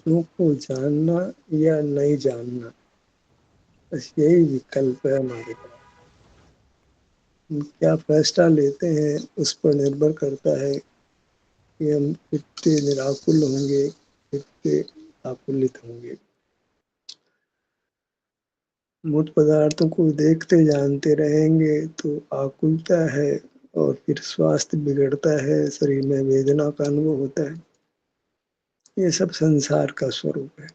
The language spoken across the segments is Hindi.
पदार्थों को जानना या नहीं जानना, बस यही विकल्प है हमारे पास। हम क्या फैसला लेते हैं उस पर निर्भर करता है कि हम कितने निराकुल होंगे, कितने आकुलित होंगे। मूर्त पदार्थों को देखते जानते रहेंगे तो आकुलता है, और फिर स्वास्थ्य बिगड़ता है, शरीर में वेदना का अनुभव होता है। ये सब संसार का स्वरूप है।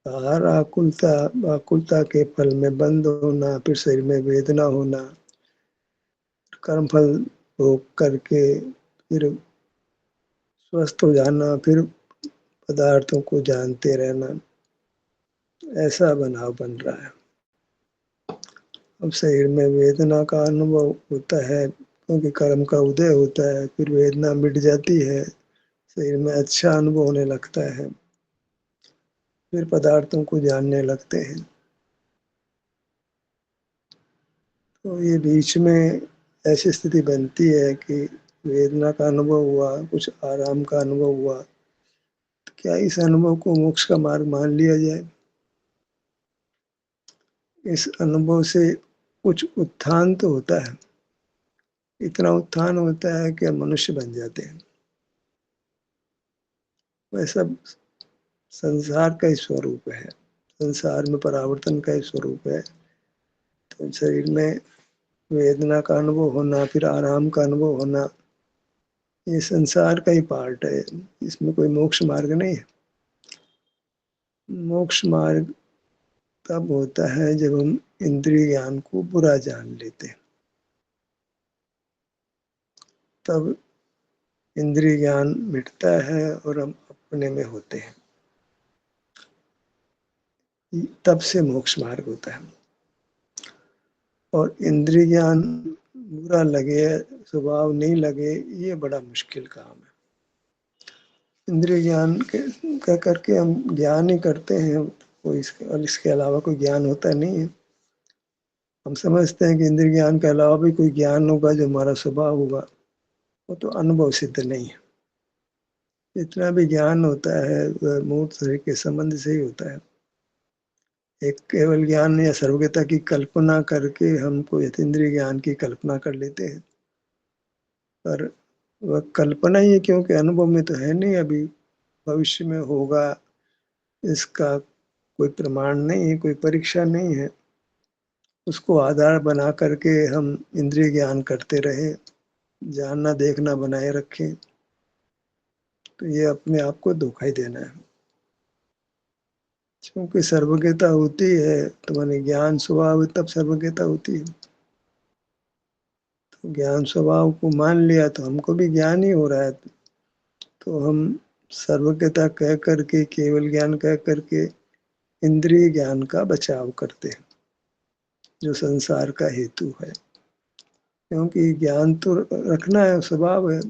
हर आकुलता, आकुलता के फल में बंद होना, फिर शरीर में वेदना होना, कर्मफल भोग करके फिर स्वस्थ हो जाना, फिर पदार्थों को जानते रहना, ऐसा बनाव बन रहा है। अब शरीर में वेदना का अनुभव होता है क्योंकि कर्म का उदय होता है, फिर वेदना मिट जाती है, शरीर में अच्छा अनुभव होने लगता है, फिर पदार्थों को जानने लगते हैं। तो ये बीच में ऐसी स्थिति बनती है कि वेदना का अनुभव हुआ, कुछ आराम का अनुभव हुआ, तो क्या इस अनुभव को मोक्ष का मार्ग मान लिया जाए? इस अनुभव से कुछ उत्थान तो होता है, इतना उत्थान होता है कि हम मनुष्य बन जाते हैं। वह सब संसार का ही स्वरूप है, संसार में परावर्तन का ही स्वरूप है। तो शरीर में वेदना का अनुभव होना, फिर आराम का अनुभव होना, ये संसार का ही पार्ट है, इसमें कोई मोक्ष मार्ग नहीं है। मोक्ष मार्ग तब होता है जब हम इंद्रिय ज्ञान को बुरा जान लेते हैं, तब इंद्रिय ज्ञान मिटता है और हम अपने में होते हैं, तब से मोक्ष मार्ग होता है। और इंद्रिय ज्ञान बुरा लगे, स्वभाव नहीं लगे, ये बड़ा मुश्किल काम है। इंद्रिय ज्ञान कह करके हम ज्ञान ही करते हैं, कोई इसके अलावा कोई ज्ञान होता नहीं है। हम समझते हैं कि इंद्रिय ज्ञान के अलावा भी कोई ज्ञान होगा जो हमारा स्वभाव होगा, वो तो अनुभव सिद्ध नहीं है। जितना भी ज्ञान होता है वह मूर्त शरीर के संबंध से ही होता है। एक केवल ज्ञान या सर्वज्ञता की कल्पना करके हमको यतीन्द्रिय ज्ञान की कल्पना कर लेते हैं, पर वह कल्पना ही है क्योंकि अनुभव में तो है नहीं। अभी भविष्य में होगा इसका कोई प्रमाण नहीं है, कोई परीक्षा नहीं है। उसको आधार बना करके हम इंद्रिय ज्ञान करते रहे, जानना देखना बनाए रखें, तो ये अपने आप को धोखा ही देना है। क्योंकि सर्वज्ञता होती है तो माने ज्ञान स्वभाव है, तब सर्वज्ञता होती है। तो ज्ञान स्वभाव को मान लिया तो हमको भी ज्ञान ही हो रहा है, तो हम सर्वज्ञता कह करके, केवल ज्ञान कह करके इंद्रिय ज्ञान का बचाव करते हैं, जो संसार का हेतु है। क्योंकि ज्ञान तो रखना है, स्वभाव है,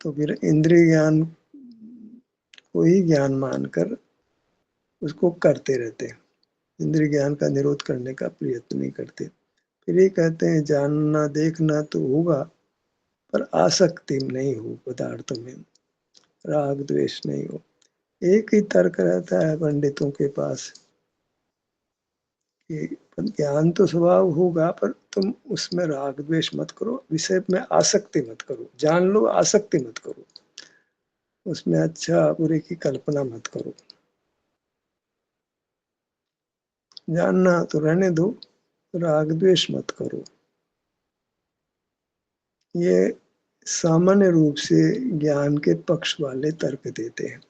तो फिर इंद्रिय ज्ञान को ही ज्ञान मानकर उसको करते रहते हैं, इंद्रिय ज्ञान का निरोध करने का प्रयत्न नहीं करते। फिर ये कहते हैं जानना देखना तो होगा, पर आसक्ति नहीं हो पदार्थों में, राग द्वेष नहीं हो। एक ही तर्क रहता है पंडितों के पास कि ज्ञान तो स्वभाव होगा, पर तुम उसमें राग द्वेष मत करो, विषय में आसक्ति मत करो। जान लो, आसक्ति मत करो, उसमें अच्छा बुरे की कल्पना मत करो। जानना तो रहने दो, राग द्वेष मत करो। ये सामान्य रूप से ज्ञान के पक्ष वाले तर्क देते हैं।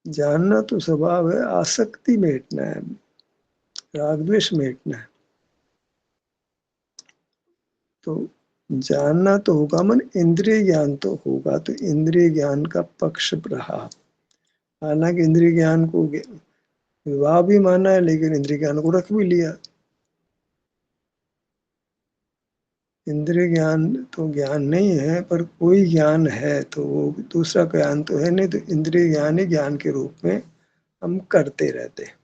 जानना तो स्वभाव है, आसक्ति मेटना है, राग द्वेष मेटना है। तो जानना तो होगा, मन इंद्रिय ज्ञान तो होगा, तो इंद्रिय ज्ञान का पक्ष रहा। हालांकि इंद्रिय ज्ञान को विवाह भी माना है, लेकिन इंद्रिय ज्ञान को रख भी लिया। इंद्रिय ज्ञान तो ज्ञान नहीं है, पर कोई ज्ञान है तो वो दूसरा ज्ञान तो है नहीं, तो इंद्रिय ज्ञान ही ज्ञान के रूप में हम करते रहते हैं,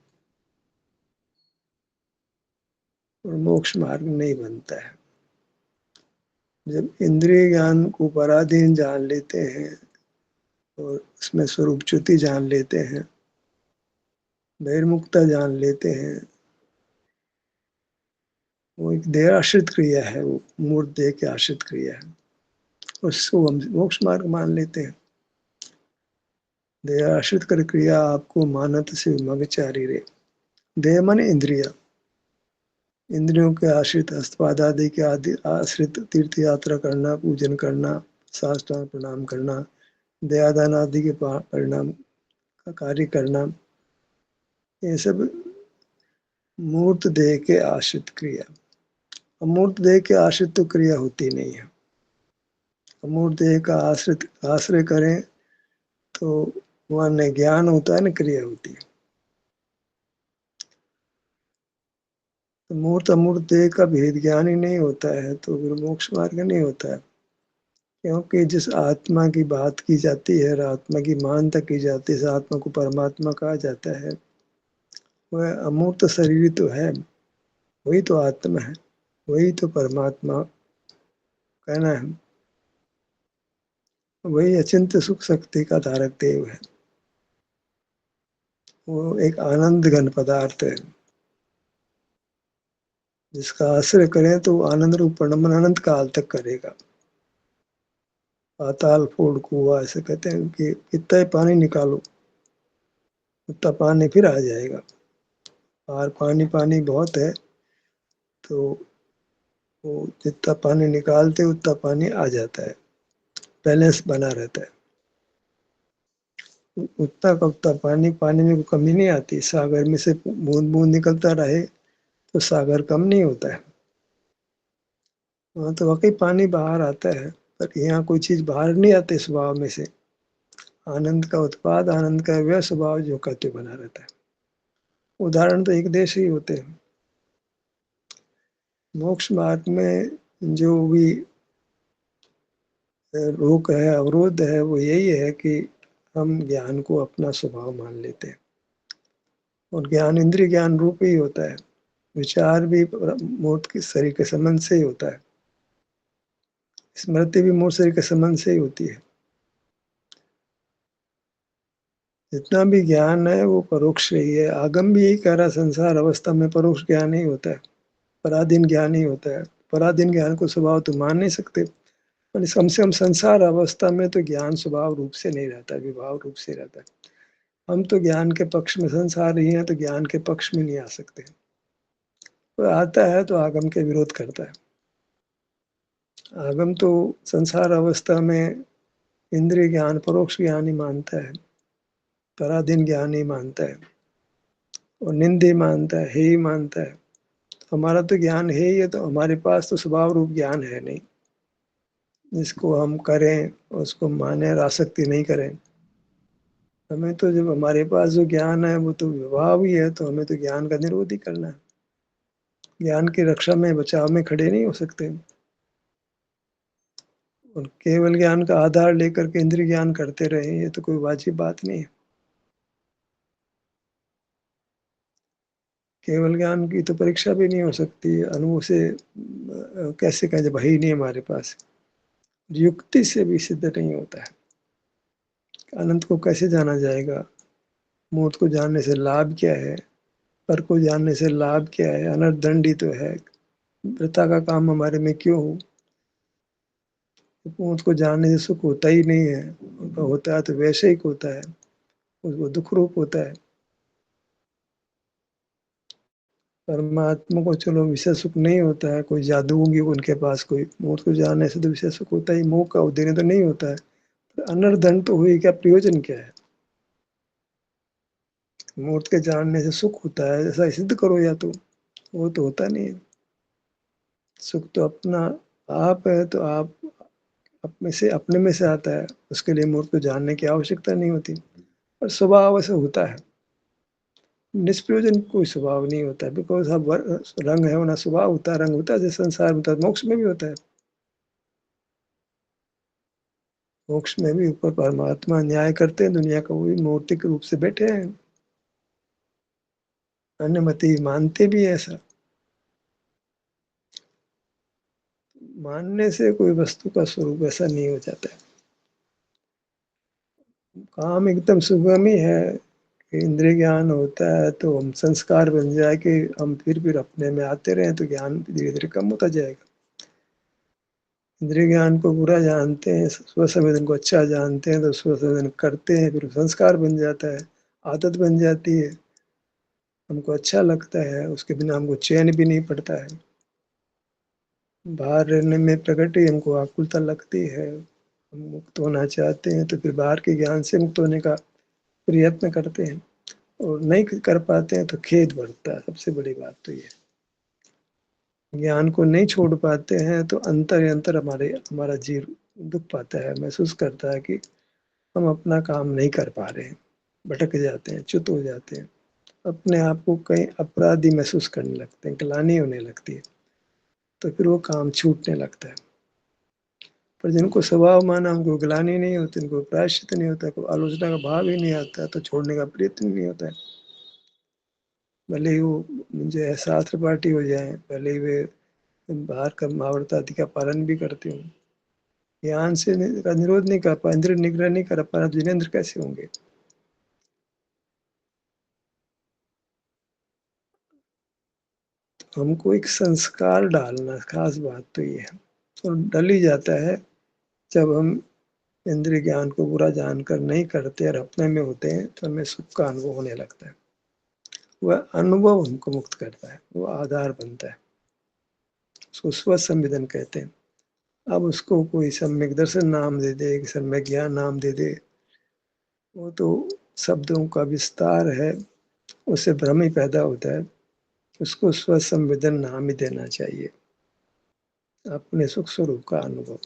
और मोक्ष मार्ग नहीं बनता है। जब इंद्रिय ज्ञान को पराधीन जान लेते हैं और उसमें स्वरूप च्युति जान लेते हैं, बहिर्मुखता जान लेते हैं। वो एक देह आश्रित क्रिया है, वो मूर्त देह की आश्रित क्रिया है, उसको हम मोक्ष मार्ग मान लेते हैं। देह आश्रित कर क्रिया आपको मानत से मगचारी रे। देह मन इंद्रिया, इंद्रियों के आश्रित हस्तपाद आदि के आदि आश्रित तीर्थ यात्रा करना, पूजन करना, साष्टांग प्रणाम करना, दयादान आदि के परिणाम का कार्य करना, ये सब मूर्त देह के आश्रित क्रिया। अमूर्त देह के आश्रित तो क्रिया होती नहीं है। अमूर्त देह का आश्रित आश्रय करें तो वहाँ न ज्ञान होता है न क्रिया होती है। तो मूर्त अमूर्त देह का भेद ज्ञान ही नहीं होता है तो फिर मोक्ष मार्ग नहीं होता है। क्योंकि जिस आत्मा की बात की जाती है और आत्मा की मान्यता की जाती है, इस आत्मा को परमात्मा कहा जाता है, वह अमूर्त शरीर तो है, वही तो आत्मा है, वही तो परमात्मा कहना है। वही अचिंत्य सुख शक्ति का धारक देव है। वो एक आनंद घन पदार्थ है, जिसका आश्रय करें तो आनंद रूप परिणमन अनंत काल तक करेगा। पाताल फोड़ कुआ ऐसे कहते हैं कि कितना ही पानी निकालो उतना पानी फिर आ जाएगा, और पानी पानी बहुत है तो वो जितना पानी निकालते उतना पानी आ जाता है, बैलेंस बना रहता है। उतना का उतना पानी, पानी में कोई कमी नहीं आती। सागर में से बूंद बूंद निकलता रहे तो सागर कम नहीं होता है। वहाँ तो वाकई पानी बाहर आता है, पर यहाँ कोई चीज बाहर नहीं आती स्वभाव में से। आनंद का उत्पाद, आनंद का वह स्वभाव जो कहते बना रहता है। उदाहरण तो एक देश ही होते हैं। मोक्ष मार्ग में जो भी रोक है, अवरोध है, वो यही है कि हम ज्ञान को अपना स्वभाव मान लेते हैं। और ज्ञान इंद्रिय ज्ञान रूप ही होता है। विचार भी मूर्त के शरीर के संबंध से ही होता है। स्मृति भी मूर्त शरीर के संबंध से ही होती है। जितना भी ज्ञान है वो परोक्ष ही है। आगम भी यही कह रहा है, संसार अवस्था में परोक्ष ज्ञान ही होता है, पराधीन ज्ञान ही होता है। पराधीन ज्ञान को स्वभाव तो मान नहीं सकते, पर कम से कम संसार अवस्था में तो ज्ञान स्वभाव रूप से नहीं रहता, विभाव रूप से रहता है। हम तो ज्ञान के पक्ष में, संसार ही है तो ज्ञान के पक्ष में नहीं आ सकते। तो आता है तो आगम के विरोध करता है। आगम तो संसार अवस्था में इंद्रिय ज्ञान परोक्ष ज्ञान ही मानता है, पराधीन ज्ञान ही मानता है, और निंदे मानता है, हे ही मानता है। हमारा तो ज्ञान है ही है, तो हमारे पास तो स्वभाव रूप ज्ञान है नहीं जिसको हम करें, उसको माने और आसक्ति नहीं करें। हमें तो जब हमारे पास जो ज्ञान है वो तो विभाव ही है, तो हमें तो ज्ञान का निरोध ही करना है। ज्ञान की रक्षा में, बचाव में खड़े नहीं हो सकते। और केवल ज्ञान का आधार लेकर के इंद्रिय ज्ञान करते रहे, ये तो कोई वाजिब बात नहीं है। केवल ज्ञान की तो परीक्षा भी नहीं हो सकती, अनुभव से कैसे कहें जब है ही नहीं हमारे पास। युक्ति से भी सिद्ध नहीं होता है। अनंत को कैसे जाना जाएगा? मूर्त को जानने से लाभ क्या है? पर को जानने से लाभ क्या है? अनर्थ दंडी तो है, वृथा का काम हमारे में क्यों हो? मूर्त को जानने से सुख होता ही नहीं है, उनका होता है तो वैश्विक होता है, उसको दुख रूप होता है। परमात्मा को चलो विषय सुख नहीं होता है, कोई जादू होंगी उनके पास, कोई मूर्त को जानने से तो विषय सुख होता ही, मोह का उद्देश्य तो नहीं होता है। तो अनर्थ दंड तो हुई, क्या प्रयोजन क्या है? मूर्त के जानने से सुख होता है ऐसा सिद्ध करो, या तो वो तो होता नहीं है। सुख तो अपना आप है, तो आप अपने में से आता है, उसके लिए मूर्त को जानने की आवश्यकता नहीं होती। और स्वभाव ऐसे होता है, निष्प्रयोजन कोई स्वभाव नहीं होता है। बिकॉज अब रंग है होना स्वभाव होता है, रंग होता है जैसे संसार में होता है, मोक्ष में भी होता है। मोक्ष में भी ऊपर परमात्मा न्याय करते हैं, दुनिया का वही मौर्तिक रूप से बैठे हैं, अन्यमति मानते भी है ऐसा। मानने से कोई वस्तु का स्वरूप ऐसा नहीं हो जाता है। काम एकदम सुगम ही है कि इंद्रिय ज्ञान होता है तो हम संस्कार बन जाए कि हम फिर अपने में आते रहें तो ज्ञान धीरे-धीरे कम होता जाएगा। इंद्रिय ज्ञान को बुरा जानते हैं, स्व-संवेदन को अच्छा जानते हैं तो स्व-संवेदन करते हैं, फिर संस्कार बन जाता है, आदत बन जाती है, हमको अच्छा लगता है, उसके बिना हमको चैन भी नहीं पड़ता है। बाहर रहने में प्रकृति हमको आकुलता लगती है, हम मुक्त होना चाहते हैं तो फिर बाहर के ज्ञान से मुक्त होने का प्रयत्न करते हैं और नहीं कर पाते हैं तो खेद बढ़ता है, सबसे बड़ी बात तो ये है। ज्ञान को नहीं छोड़ पाते हैं तो अंतर ही अंतर हमारा जीव दुःख पाता है, महसूस करता है कि हम अपना काम नहीं कर पा रहे हैं, भटक जाते हैं, च्युत हो जाते हैं, अपने आप को कहीं अपराधी महसूस करने लगते हैं, ग्लानि होने लगती है, तो फिर वो काम छूटने लगता है। पर जिनको स्वभाव माना उनको ग्लानि नहीं होती, उनको प्रायश्चित नहीं होता, कोई आलोचना का भाव ही नहीं आता, तो छोड़ने का प्रयत्न नहीं होता है। भले ही वो मुझे शास्त्र पाठी हो जाएँ, भले ही वे बाहर का महाव्रत आदि का पालन भी करते हों। ज्ञान से का निरोध नहीं कर पाए, इंद्रिय निग्रह नहीं कर पाए, जिनेंद्र कैसे होंगे? हमको एक संस्कार डालना, खास बात तो ये है और डल ही जाता है जब हम इंद्रिय ज्ञान को बुरा जानकर नहीं करते और अपने में होते हैं, तो हमें सुख का अनुभव होने लगता है। वह अनुभव हमको मुक्त करता है, वो आधार बनता है। उसको स्व-संवेदन कहते हैं। अब उसको कोई सम्यक दर्शन नाम दे दे, सम्यक ज्ञान नाम दे दे, वो तो शब्दों का विस्तार है, उससे भ्रम ही पैदा होता है। उसको स्व-संवेदन नाम ही देना चाहिए, अपने सुख स्वरूप का अनुभव।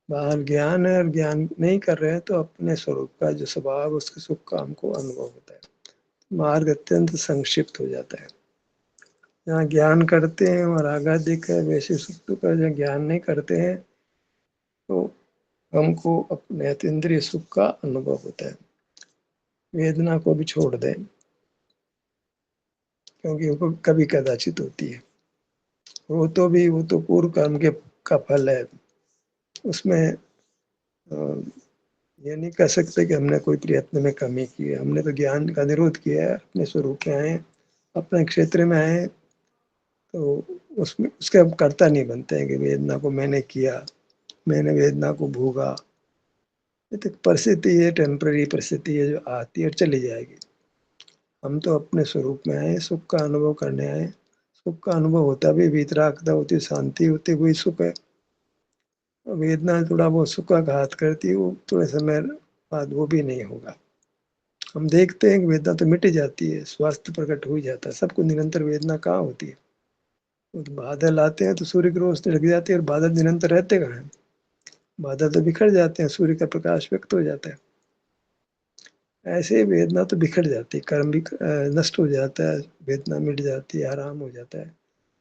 बाहर ज्ञान है और ज्ञान नहीं कर रहे हैं तो अपने स्वरूप का जो स्वभाव है उसके सुख का हमको अनुभव होता है। मार्ग अत्यंत संक्षिप्त हो जाता है। जहाँ ज्ञान करते हैं और आगा दिख है वैसे सुख का जहाँ ज्ञान नहीं करते हैं तो हमको अपने अतीन्द्रिय सुख का अनुभव होता है। वेदना को भी छोड़ दें क्योंकि वो कभी कदाचित होती है। वो तो पूर्व कर्म के का फल है। उसमें ये नहीं कह सकते कि हमने कोई प्रयत्न में कमी की है। हमने तो ज्ञान का निरोध किया है, अपने स्वरूप में आए हैं, अपने क्षेत्र में आए हैं, तो उसमें उसके हम कर्ता नहीं बनते हैं कि वेदना को मैंने किया, मैंने वेदना को भोगा। ये तो परिस्थिति है, टेम्परेरी परिस्थिति है जो आती है और चली जाएगी। हम तो अपने स्वरूप में आए हैं, सुख का अनुभव करने आए हैं। सुख का अनुभव होता भी वीतरागता होती है, शांति होती है, वही सुख है। वेदना थोड़ा बहुत सुख का घात करती है, वो थोड़े समय बाद वो भी नहीं होगा। हम देखते हैं कि वेदना तो मिट ही जाती है, स्वास्थ्य प्रकट हो ही जाता है, सबको निरंतर वेदना कहाँ होती है? वो तो बादल आते हैं तो सूर्य की रोशनी लग जाती है और बादल निरंतर रहते कहाँ हैं? बादल तो बिखर जाते हैं, सूर्य का प्रकाश व्यक्त हो जाता है। ऐसे ही वेदना तो बिखर जाती है, कर्म भी नष्ट हो जाता है, वेदना मिट जाती है, आराम हो जाता है।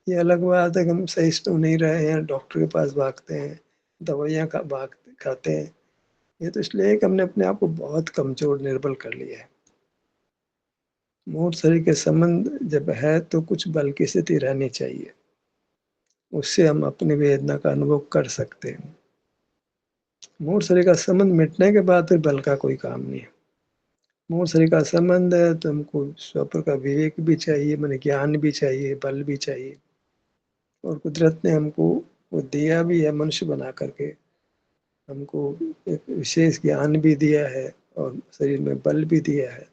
ये अलग बात है कि हम सहिष्णु नहीं रहे हैं, डॉक्टर के पास भागते हैं, दवाइयाँ खाते हैं। ये तो इसलिए कि हमने अपने आप को बहुत कमज़ोर, निर्बल कर लिया है। मूल शरीर के संबंध जब है तो कुछ बल की स्थिति रहनी चाहिए। उससे हम अपनी वेदना का अनुभव कर सकते हैं। मूल शरीर का संबंध मिटने के बाद फिर बल का कोई काम नहीं है। मूल शरीर का संबंध है तो हमको स्वप्न का विवेक भी चाहिए, माने ज्ञान भी चाहिए, बल भी चाहिए और कुदरत ने हमको वो दिया भी है मनुष्य बना करके। हमको एक विशेष ज्ञान भी दिया है और शरीर में बल भी दिया है,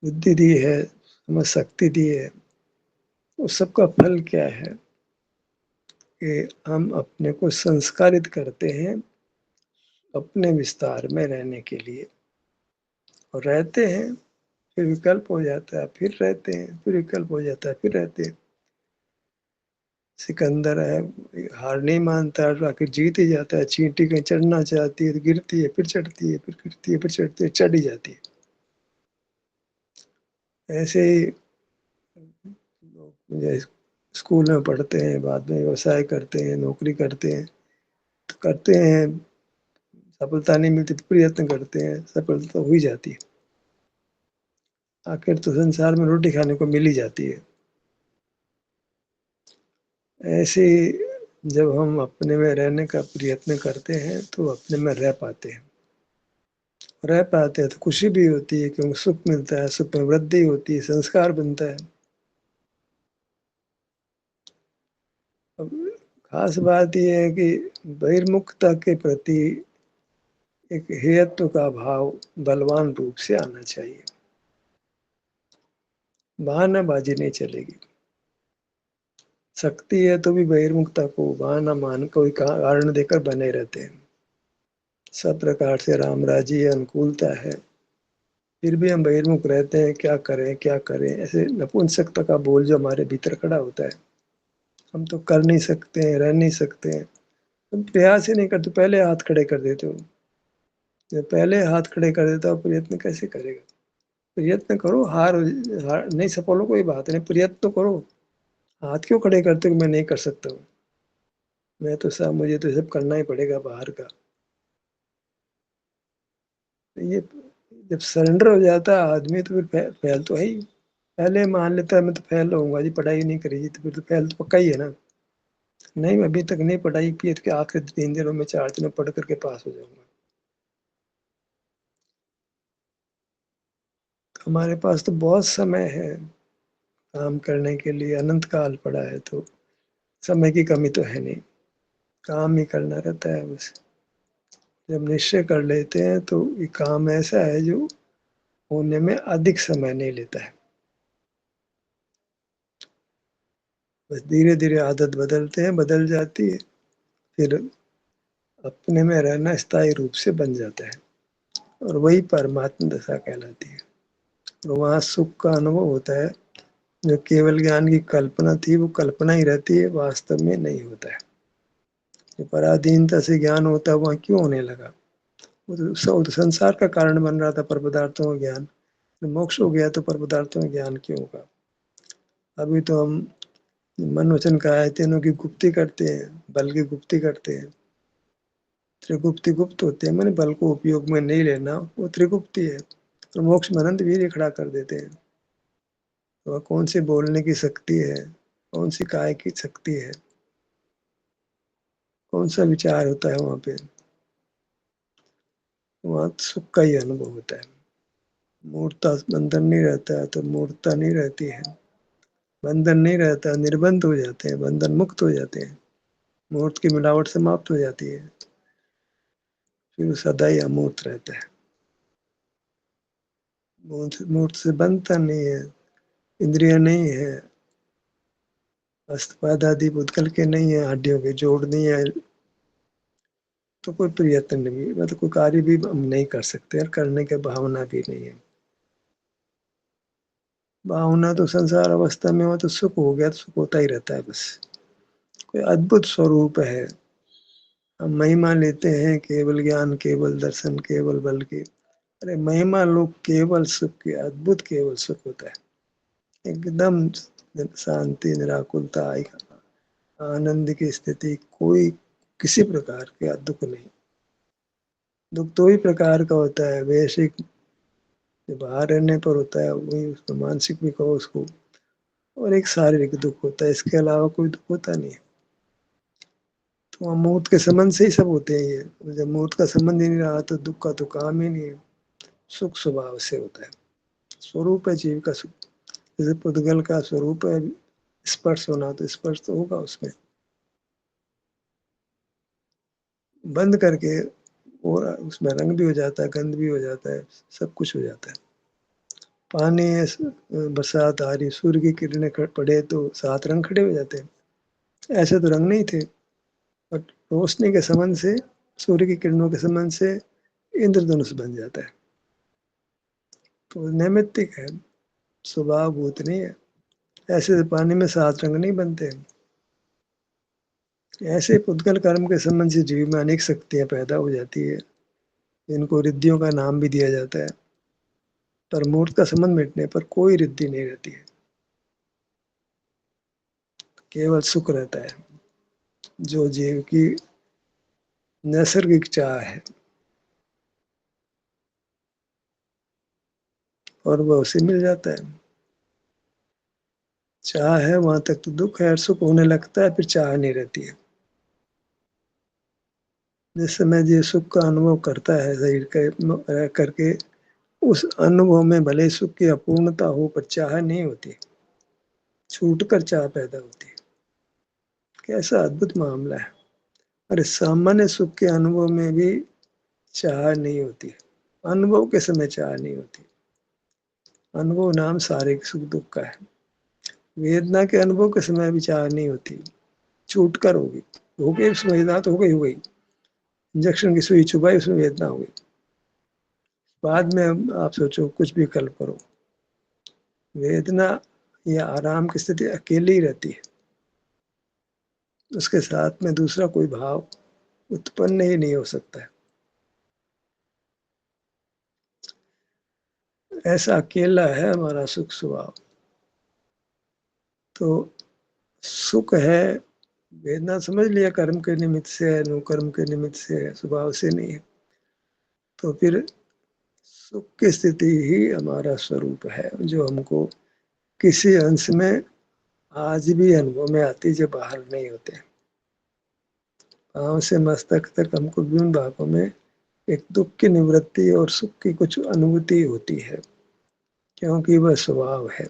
बुद्धि दी है, समझ शक्ति दी है। उस सब का फल क्या है कि हम अपने को संस्कारित करते हैं अपने विस्तार में रहने के लिए और रहते हैं, फिर विकल्प हो जाता है, फिर रहते हैं, फिर विकल्प हो जाता है, फिर रहते हैं। सिकंदर है, हार नहीं मानता है, आखिर जीत ही जाता है। चींटी कहीं चढ़ना चाहती है तो गिरती है, फिर चढ़ती है, फिर गिरती है, फिर चढ़ती है, चढ़ ही जाती है। ऐसे ही लोग स्कूल में पढ़ते हैं, बाद में व्यवसाय करते हैं, नौकरी करते हैं, तो करते हैं, सफलता नहीं मिलती तो प्रयत्न करते हैं, सफलता हो ही जाती है। आखिर तो संसार में रोटी खाने को मिल ही जाती है। ऐसे ही जब हम अपने में रहने का प्रयत्न करते हैं तो अपने में रह पाते हैं। रह पाते हैं तो खुशी भी होती है क्योंकि सुख मिलता है, सुख में वृद्धि होती है, संस्कार बनता है। अब खास बात ये है कि बहिर्मुखता के प्रति एक हेयत्व का भाव बलवान रूप से आना चाहिए। बहानाबाजी नहीं चलेगी। शक्ति है तो भी बहिर्मुखता को बहाना मान कोई कारण देकर बने रहते हैं। सब प्रकार से राम राजी है, अनुकूलता है, फिर भी हम बहिर्मुख रहते हैं। क्या करें क्या करें, ऐसे नपुंसकता का बोल जो हमारे भीतर खड़ा होता है। हम तो कर नहीं सकते हैं, रह नहीं सकते हैं। तुम प्रयास ही नहीं करते, पहले हाथ खड़े कर देते हो। जब पहले हाथ खड़े कर देता हो, प्रयत्न कैसे करेगा? प्रयत्न करो, हार नहीं सफल हो कोई बात नहीं, प्रयत्न तो करो। हाथ क्यों खड़े करते हो कि मैं नहीं कर सकता हूँ? मैं तो सब मुझे तो सब करना ही पड़ेगा बाहर का। ये जब सरेंडर हो जाता है आदमी तो फिर फेल तो है ही। पहले मान लेता है मैं तो फेल होऊंगा जी, पढ़ाई नहीं करी तो फिर तो फेल तो पक्का ही है ना। नहीं, अभी तक नहीं पढ़ाई की तो आखिर 3 दिनों में 4 दिनों पढ़ करके पास हो जाऊंगा। हमारे पास तो बहुत समय है काम करने के लिए, अनंत काल पड़ा है, तो समय की कमी तो है नहीं। काम ही करना रहता है बस। जब निश्चय कर लेते हैं तो ये काम ऐसा है जो होने में अधिक समय नहीं लेता है। बस धीरे धीरे आदत बदलते हैं, बदल जाती है, फिर अपने में रहना स्थायी रूप से बन जाता है और वही परमात्म दशा कहलाती है। और वहाँ सुख का अनुभव होता है। जो केवल ज्ञान की कल्पना थी वो कल्पना ही रहती है, वास्तव में नहीं होता है। जो पराधीनता से ज्ञान होता है वहाँ क्यों होने लगा? वो तो संसार का कारण बन रहा था, पर पदार्थों का ज्ञान। मोक्ष हो गया तो पर पदार्थों का ज्ञान क्यों होगा? अभी तो हम मन वचन काया तीनों की गुप्ती करते हैं, बल की गुप्ती करते हैं। त्रिगुप्ति गुप्त होते हैं, मैंने बल को उपयोग में नहीं लेना, वो त्रिगुप्ति है। और मोक्ष में अनंत वीर्य खड़ा कर देते हैं। तो वह कौन सी बोलने की शक्ति है, कौन सी काय की शक्ति है, कौन सा विचार होता है वहां पे? वहां सुख का ही अनुभव होता है। मूर्ता बंधन नहीं रहता है तो मूर्ता नहीं रहती है। बंधन नहीं रहता, निर्बंध हो जाते हैं, बंधन मुक्त हो जाते हैं। मूर्त की मिलावट समाप्त हो जाती है, फिर सदा ही अमूर्त रहता है। मूर्त से बनता नहीं है, इंद्रिया नहीं है, हस्तपाद आदि भूतकल के नहीं है, हड्डियों के जोड़ नहीं है, तो कोई प्रयत्न नहीं, मतलब कोई कार्य भी हम नहीं कर सकते और करने की भावना भी नहीं है। भावना तो संसार अवस्था में हो तो सुख हो गया तो सुख होता ही रहता है बस। कोई अद्भुत स्वरूप है। हम महिमा लेते हैं केवल ज्ञान, केवल दर्शन, केवल बल की। अरे महिमा लोग केवल सुख की, अद्भुत केवल सुख होता है। एकदम शांति, निराकुलता, आनंद की स्थिति, कोई किसी प्रकार का दुख नहीं। दुख दो ही प्रकार का होता है, वैश्विक जो बाहर रहने पर होता है वही, उसको मानसिक भी कहो उसको, और एक शारीरिक दुख होता है। इसके अलावा कोई दुख होता नहीं है। तो मूर्त के संबंध से ही सब होते हैं ये। जब मूर्त का संबंध ही नहीं रहा तो दुख का तो काम ही नहीं है। सुख स्वभाव से होता है, स्वरूप है जीव का सुख। जैसे पुद्गल का स्वरूप है स्पर्श होना, तो स्पर्श तो होगा उसमें। बंद करके और उसमें रंग भी हो जाता है, गंध भी हो जाता है, सब कुछ हो जाता है। पानी बरसात आ रही, सूर्य की किरणें पड़े तो 7 रंग खड़े हो जाते हैं। ऐसे तो रंग नहीं थे, बट रोशनी के संबंध से, सूर्य की किरणों के संबंध से इंद्रधनुष बन जाता है। तो नैमित्तिक है, स्वभाव भूत नहीं है। ऐसे पानी में 7 रंग नहीं बनते। ऐसे पुद्गल कर्म के संबंध से जीव में अनेक शक्तियां पैदा हो जाती है, इनको रिद्धियों का नाम भी दिया जाता है। पर मूर्त का संबंध मिटने पर कोई रिद्धि नहीं रहती है, केवल सुख रहता है जो जीव की नैसर्गिक चाह है, और वह उसे मिल जाता है। चाह है वहां तक तो दुख है, और सुख होने लगता है फिर चाह नहीं रहती है। जिस समय जो सुख का अनुभव करता है शरीर के रह करके, उस अनुभव में भले सुख की अपूर्णता हो पर चाह नहीं होती, छूट कर चाह पैदा होती है। कैसा अद्भुत मामला है। अरे सामान्य सुख के अनुभव में भी चाह नहीं होती, अनुभव के समय चाह नहीं होती। अनुभव नाम शारीरिक सुख दुख का है। वेदना के अनुभव के समय भी चाह नहीं होती, छूट कर होगी। हो गई उसमें वेदना तो हो गई। इंजेक्शन की सुई चुभाई, उसमें वेदना हो गई। बाद में आप सोचो कुछ भी कल्प करो, वेदना या आराम की स्थिति अकेली ही रहती है, उसके साथ में दूसरा कोई भाव उत्पन्न ही नहीं हो सकता है। ऐसा अकेला है हमारा सुख स्वभाव। तो सुख है, वेदना समझ लिया कर्म के निमित्त से है, अनुकर्म के निमित्त से है, स्वभाव से नहीं है। तो फिर सुख की स्थिति ही हमारा स्वरूप है, जो हमको किसी अंश में आज भी अनुभव में आती, जो बाहर नहीं होते। पांव से मस्तक तक हमको विभिन्न भागों में एक दुख की निवृत्ति और सुख की कुछ अनुभूति होती है, क्योंकि वह स्वभाव है।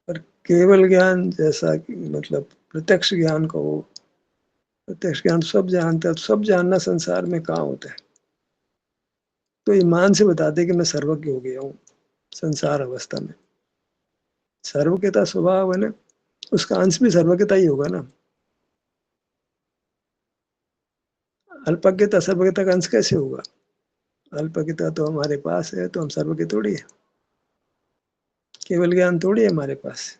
पर केवल ज्ञान जैसा कि मतलब प्रत्यक्ष ज्ञान को, प्रत्यक्ष ज्ञान सब जानता है, सब जानना संसार में कहाँ होता है। तो ईमान से बता दे कि मैं सर्वज्ञ हो गया हूँ संसार अवस्था में। सर्वज्ञता स्वभाव है ना, उसका अंश भी सर्वज्ञता ही होगा ना। अल्पज्ञता सर्वज्ञता का अंश कैसे होगा? अल्पज्ञता तो हमारे पास है, तो हम सर्वज्ञ थोड़ी है। केवल ज्ञान थोड़ी है हमारे पास।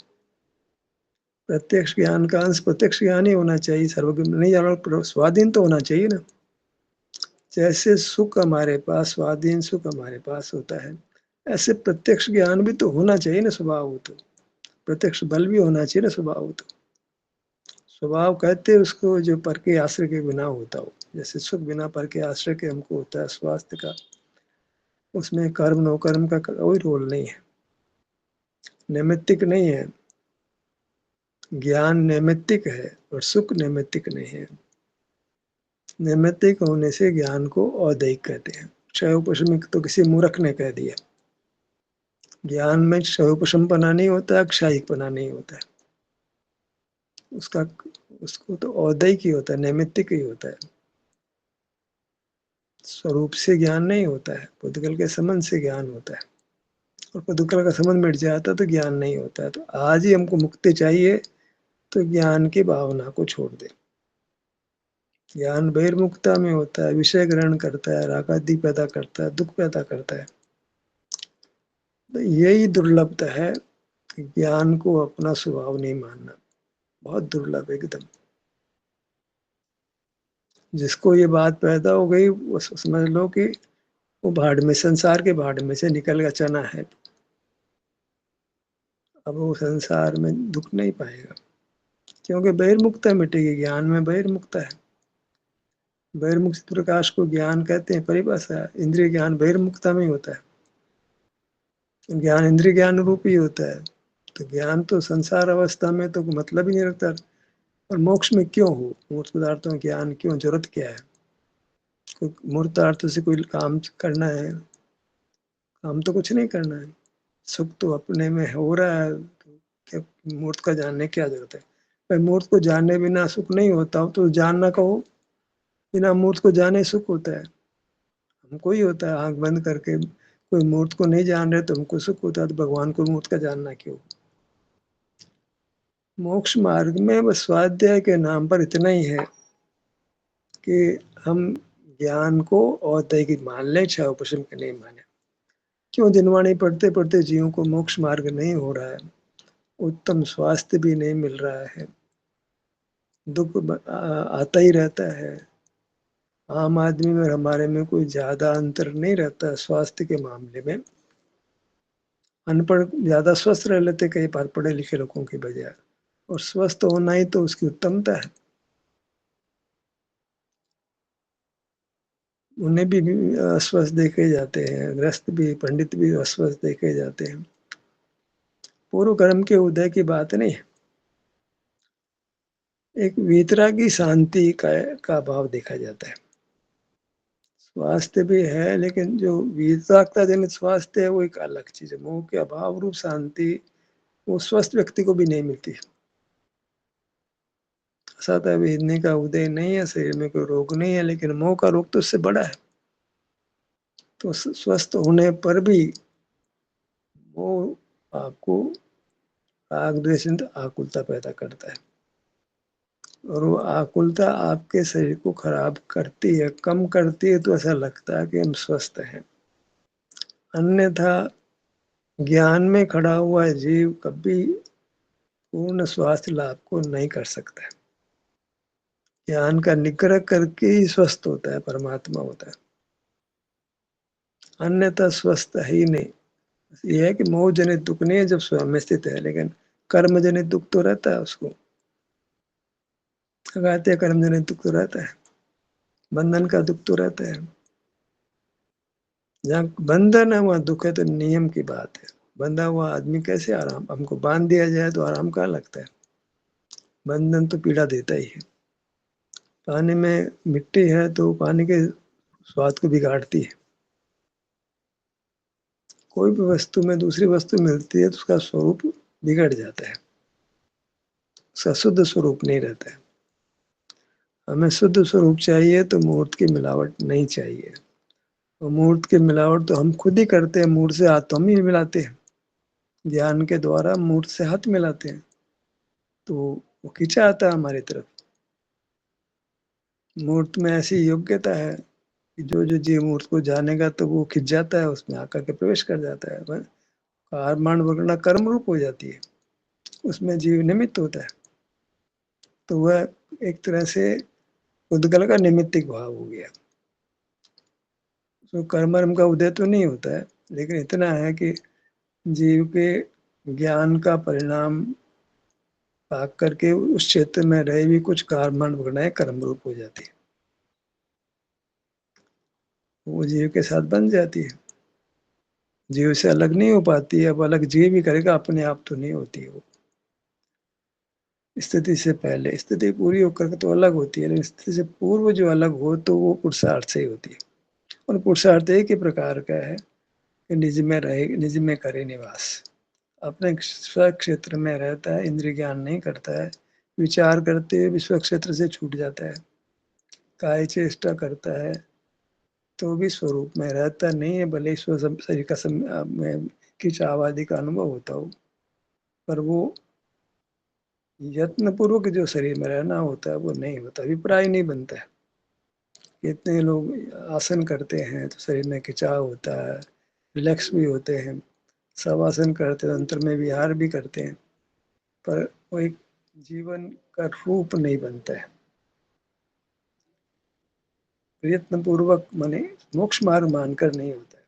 प्रत्यक्ष ज्ञान का अंश प्रत्यक्ष ज्ञान ही होना चाहिए, सर्वज्ञ नहीं जाना, स्वाधीन तो होना चाहिए ना। जैसे सुख हमारे पास, स्वाधीन सुख हमारे पास होता है, ऐसे प्रत्यक्ष ज्ञान भी तो होना चाहिए ना स्वभाव हो तो। प्रत्यक्ष बल भी होना चाहिए ना स्वभाव हो तो। स्वभाव कहते हैं उसको जो पर के आश्रय के बिना होता हो। जैसे सुख बिना पर के आश्रय के हमको होता है स्वास्थ्य का, उसमें कर्म नो कर्म का कोई रोल नहीं है, नैमित्तिक नहीं है। ज्ञान नैमित्तिक है और सुख नैमित्तिक नहीं है। नैमित्तिक होने से ज्ञान को औदैहिक कहते हैं। क्षयोपशमिक तो किसी मूर्ख ने कह दिया। ज्ञान में क्षयोपशमपना नहीं होता है, क्षयिकपना नहीं होता है। उसका उसको तो औदैहिक ही होता है, नैमित्तिक ही होता है। स्वरूप से ज्ञान नहीं होता है, पुद्गल के संबंध से ज्ञान होता है। और पुद्गल का संबंध मिट जाता तो ज्ञान नहीं होता है। तो आज ही हमको मुक्ति चाहिए, तो ज्ञान की भावना को छोड़ दे। ज्ञान बहिर्मुखता में होता है, विषय ग्रहण करता है, रागादि पैदा करता है, दुख पैदा करता है। तो यही दुर्लभता है कि ज्ञान को अपना स्वभाव नहीं मानना, बहुत दुर्लभ एकदम। जिसको ये बात पैदा हो गई वो समझ लो कि वो भाड़ में, संसार के भाड़ में से निकल गया चना है। अब वो संसार में दुख नहीं पाएगा, क्योंकि बहिर्मुखता मिटेगी। ज्ञान में बहिर्मुखता है। बहिर्मुख प्रकाश को ज्ञान कहते हैं, परिभाषा। इंद्रिय ज्ञान बहिर्मुखता में ही होता है। ज्ञान इंद्रिय ज्ञान रूप ही होता है। तो ज्ञान तो संसार अवस्था में तो मतलब ही नहीं रखता। और मोक्ष में क्यों हो? मूर्त पदार्थों ज्ञान क्यों? जरूरत क्या है? कोई मूर्त अर्थ से कोई काम करना है? काम तो कुछ नहीं करना है। सुख तो अपने में हो रहा है, तो क्या मूर्त का जानने क्या जरूरत है? भाई मूर्त को जानने बिना सुख नहीं होता हो तो जानना कहो। बिना मूर्त को जाने सुख होता है? हमको ही होता है। आंख बंद करके कोई मूर्त को नहीं जान रहे तो हमको सुख होता है, तो भगवान को मूर्त का जानना क्यों? मोक्ष मार्ग में बस स्वाध्याय के नाम पर इतना ही है कि हम ज्ञान को औदैहिक मान लें, चाहे उपशम के नहीं माने। क्यों? दिनवाणी पढ़ते पढ़ते जीवों को मोक्ष मार्ग नहीं हो रहा है, उत्तम स्वास्थ्य भी नहीं मिल रहा है, दुख आता ही रहता है। आम आदमी में और हमारे में कोई ज्यादा अंतर नहीं रहता स्वास्थ्य के मामले में। अनपढ़ ज्यादा स्वस्थ रह लेते कई बार पढ़े लिखे लोगों की बजाय, और स्वस्थ होना ही तो उसकी उत्तमता है। उन्हें भी अस्वस्थ देखे जाते हैं, ग्रस्त भी, पंडित भी अस्वस्थ देखे जाते हैं। पूर्व कर्म के उदय की बात नहीं, एक वीतरागी शांति का भाव देखा जाता है। स्वास्थ्य भी है, लेकिन जो विषाक्तता जनित स्वास्थ्य है वो एक अलग चीज़ है। मोह के अभाव रूप शांति वो स्वस्थ व्यक्ति को भी नहीं मिलती। सतह वेदने का उदय नहीं है, शरीर में कोई रोग नहीं है, लेकिन मोह का रोग तो उससे बड़ा है। तो स्वस्थ होने पर भी वो आपको राग द्वेष आकुलता पैदा करता है, और वो आकुलता आपके शरीर को खराब करती है, कम करती है, तो ऐसा लगता है कि हम स्वस्थ हैं। अन्यथा ज्ञान में खड़ा हुआ जीव कभी पूर्ण स्वास्थ्य लाभ को नहीं कर सकता है। ज्ञान का निग्रह करके ही स्वस्थ होता है, परमात्मा होता है, अन्यथा स्वस्थ है ही नहीं। ये है कि मोह जनित दुख नहीं है जब स्वयं में स्थित है, लेकिन कर्म जनित दुख तो रहता है उसको। कहते कर्म जनित दुख तो रहता है, बंधन का दुख तो रहता है। जहाँ बंधन है वहाँ दुख है, तो नियम की बात है। बंधा हुआ आदमी कैसे आराम, हमको बांध दिया जाए तो आराम कहाँ लगता है। बंधन तो पीड़ा देता ही है। पानी में मिट्टी है तो पानी के स्वाद को बिगाड़ती है। कोई भी वस्तु में दूसरी वस्तु मिलती है तो उसका स्वरूप बिगड़ जाता है, उसका शुद्ध स्वरूप नहीं रहता है। हमें शुद्ध स्वरूप चाहिए तो मूर्त की मिलावट नहीं चाहिए। और मूर्त की मिलावट तो हम खुद ही करते हैं, मूर्त से हाथ तो हम ही मिलाते हैं। ज्ञान के द्वारा मूर्त से हाथ मिलाते हैं तो वो खींचा आता है हमारी तरफ। मूर्त में ऐसी योग्यता है कि जो जो जीव मूर्त को जानेगा तो वो खिंच जाता है, उसमें आकर के प्रवेश कर जाता है। कारमान वगैरह कर्म रूप हो जाती है, उसमें जीव निमित्त होता है। तो वह एक तरह से उद्गल का निमित्तिक भाव हो गया। तो कर्म का उदय तो नहीं होता है, लेकिन इतना है कि जीव के ज्ञान का परिणाम पा करके उस क्षेत्र में रहे भी कुछ कारमान वगैरह कर्म रूप हो जाती है, वो जीव के साथ बन जाती है। जीव से अलग नहीं हो पाती है। अब अलग जीव भी करेगा, अपने आप तो नहीं होती है वो। स्थिति से पहले स्थिति पूरी होकर के तो अलग होती है, लेकिन स्थिति से पूर्व जो अलग हो तो वो पुरुषार्थ से ही होती है। और पुरुषार्थ एक ही प्रकार का है कि निज में रहे, निज में करे निवास। अपने स्व क्षेत्र में रहता है, इंद्रिय ज्ञान नहीं करता है, विचार करते हुए विश्व क्षेत्र से छूट जाता है, काय चेष्टा करता है तो भी स्वरूप में रहता नहीं है, भले शरीर का में खिंचाव आदि का अनुभव होता हो, पर वो यत्न पूर्वक जो शरीर में रहना होता है वो नहीं होता, अभिप्राय नहीं बनता है। कितने लोग आसन करते हैं तो शरीर में खिंचाव होता है, रिलैक्स भी होते हैं, सब आसन करते हैं, अंतर में विहार भी करते हैं, पर वो एक जीवन का रूप नहीं बनता है। प्रयत्न पूर्वक माने मोक्ष मार्ग मानकर नहीं होता है।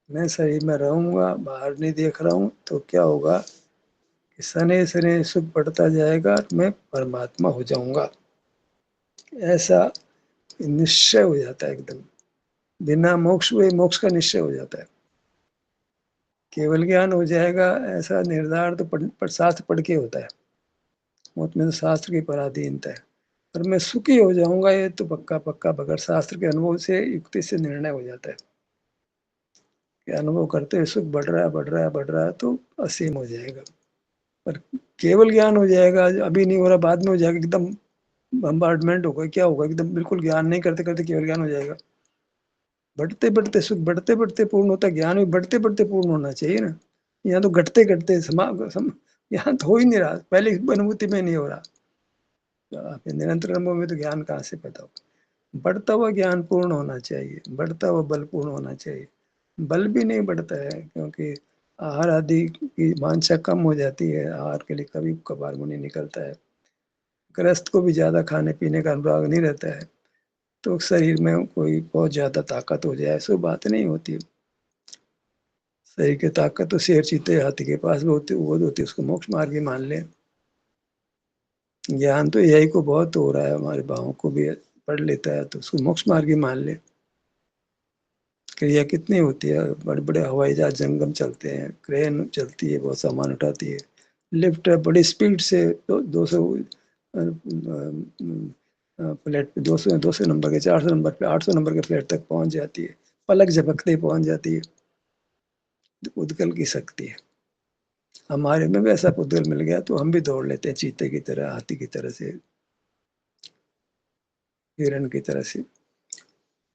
मैं शरीर में रहूंगा, बाहर नहीं देख रहा हूं तो क्या होगा कि सने सने सुख बढ़ता जाएगा, मैं परमात्मा हो जाऊंगा, ऐसा निश्चय हो जाता है एकदम। बिना मोक्ष हुए मोक्ष का निश्चय हो जाता है। केवल ज्ञान हो जाएगा ऐसा निर्धार तो शास्त्र पढ़ के होता है। मौत में तो शास्त्र की पराधीनता है। पर मैं सुखी हो जाऊंगा ये तो पक्का पक्का बगैर शास्त्र के अनुभव से युक्ति से निर्णय हो जाता है कि अनुभव करते हुए सुख बढ़ रहा है बढ़ रहा है बढ़ रहा है तो असीम हो जाएगा। पर केवल ज्ञान हो जाएगा, अभी नहीं हो रहा बाद में हो जाएगा, एकदम बम्बार्डमेंट होगा, क्या होगा, एकदम बिल्कुल ज्ञान नहीं करते करते केवल ज्ञान हो जाएगा। बढ़ते बढ़ते सुख बढ़ते बढ़ते पूर्ण होता है, ज्ञान भी बढ़ते बढ़ते पूर्ण होना चाहिए ना। यहाँ तो घटते घटते यहाँ तो हो ही नहीं रहा, पहले अनुभूति में नहीं हो रहा, तो आप निरंतर अनुभव में तो ज्ञान कहाँ से पैदा होगा। बढ़ता हुआ ज्ञान पूर्ण होना चाहिए, बढ़ता हुआ बल पूर्ण होना चाहिए। बल भी नहीं बढ़ता है क्योंकि आहार आदि की वांछा कम हो जाती है, आहार के लिए कभी कभार मुनि निकलता है, ग्रस्त को भी ज्यादा खाने पीने का अनुराग नहीं रहता है, तो शरीर में कोई बहुत ज्यादा ताकत हो जाए ऐसी बात नहीं होती। शरीर की ताकत तो शेर चीते हाथी के पास भी होती, वो होती, उसको मोक्ष मार्ग ही मान ले। ज्ञान तो यही को बहुत हो रहा है, हमारे भावों को भी पढ़ लेता है तो उसको मोक्ष मार्ग ही मान ले। क्रिया कितनी होती है, बड़े बड़े हवाई जहाज जंगम चलते हैं, क्रेन चलती है, बहुत सामान उठाती है, लिफ्ट है बड़ी स्पीड से 200 फ्लैट पे 200 नंबर के, 400 नंबर पे, 800 नंबर के फ्लैट तक पहुंच जाती है, पलक झपकते ही पहुंच जाती है। उद्गल की शक्ति है। हमारे में भी ऐसा उद्गल मिल गया तो हम भी दौड़ लेते हैं चीते की तरह, हाथी की तरह से, हिरण की तरह से।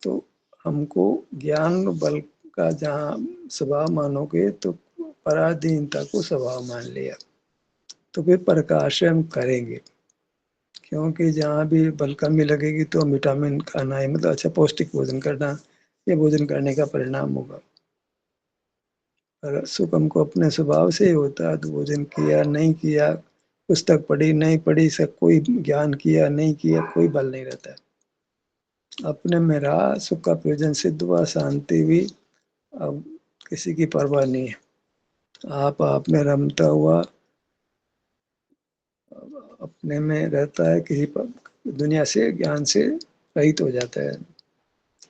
तो हमको ज्ञान बल का जहाँ स्वभाव मानोगे तो पराधीनता को स्वभाव मान लिया, तो फिर प्रकाश हम करेंगे। क्योंकि जहाँ भी बल कमी लगेगी तो विटामिन खाना है, मतलब अच्छा पौष्टिक भोजन करना, ये भोजन करने का परिणाम होगा। अगर सुख हमको अपने स्वभाव से ही होता है तो भोजन किया नहीं किया, पुस्तक पढ़ी नहीं पढ़ी, सब कोई ज्ञान किया नहीं किया, कोई बल नहीं रहता है। अपने में रहा, सुख का प्रयोजन सिद्ध हुआ, शांति हुई, अब किसी की परवाह नहीं है। आप में रमता हुआ अपने में रहता है, किसी पर दुनिया से ज्ञान से रहित हो जाता है,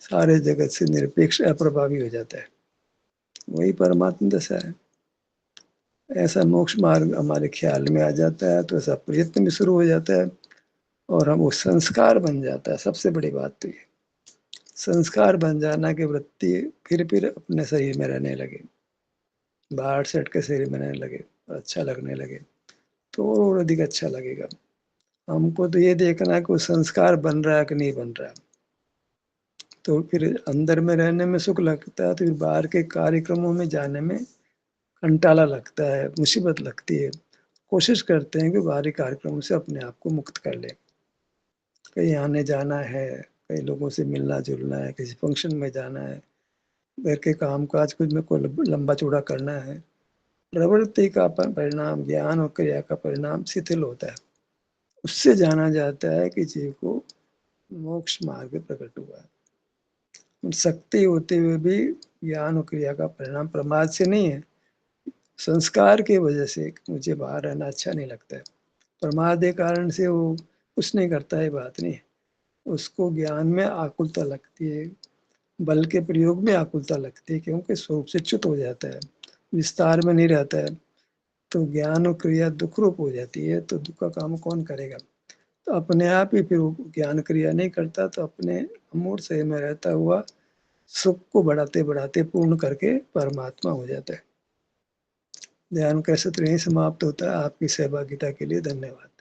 सारे जगत से निरपेक्ष अप्रभावी हो जाता है। वही परमात्मा दशा है। ऐसा मोक्ष मार्ग हमारे ख्याल में आ जाता है तो ऐसा प्रयत्न भी शुरू हो जाता है और हम वो संस्कार बन जाता है। सबसे बड़ी बात तो ये संस्कार बन जाना कि वृत्ति फिर अपने शरीर में रहने लगे, बाहर से हट के शरीर में रहने लगे, अच्छा लगने लगे, तो और अधिक अच्छा लगेगा। हमको तो ये देखना है कि वो संस्कार बन रहा है कि नहीं बन रहा है। तो फिर अंदर में रहने में सुख लगता है तो फिर बाहर के कार्यक्रमों में जाने में कंटाला लगता है, मुसीबत लगती है। कोशिश करते हैं कि बाहरी कार्यक्रमों से अपने आप को मुक्त कर लें। कहीं आने जाना है, कई लोगों से मिलना जुलना है, किसी फंक्शन में जाना है, घर के काम काज कुछ में कोई लंबा चौड़ा करना है, प्रवृत्ति का परिणाम, ज्ञान और क्रिया का परिणाम शिथिल होता है। उससे जाना जाता है कि जीव को मोक्ष मार्ग प्रकट हुआ है। शक्ति होते हुए भी ज्ञान और क्रिया का परिणाम प्रमाद से नहीं है, संस्कार की वजह से मुझे बाहर रहना अच्छा नहीं लगता है। प्रमाद के कारण से वो कुछ नहीं करता है, बात नहीं। उसको ज्ञान में आकुलता लगती है, बल के प्रयोग में आकुलता लगती है, क्योंकि स्वरूप से च्युत हो जाता है, विस्तार में नहीं रहता है। तो ज्ञान और क्रिया दुख रूप हो जाती है, तो दुख का काम कौन करेगा। तो अपने आप ही फिर वो ज्ञान क्रिया नहीं करता, तो अपने अमूर्त से में रहता हुआ सुख को बढ़ाते बढ़ाते पूर्ण करके परमात्मा हो जाता है। ध्यान का सत्र यही समाप्त होता है। आपकी सहभागिता के लिए धन्यवाद।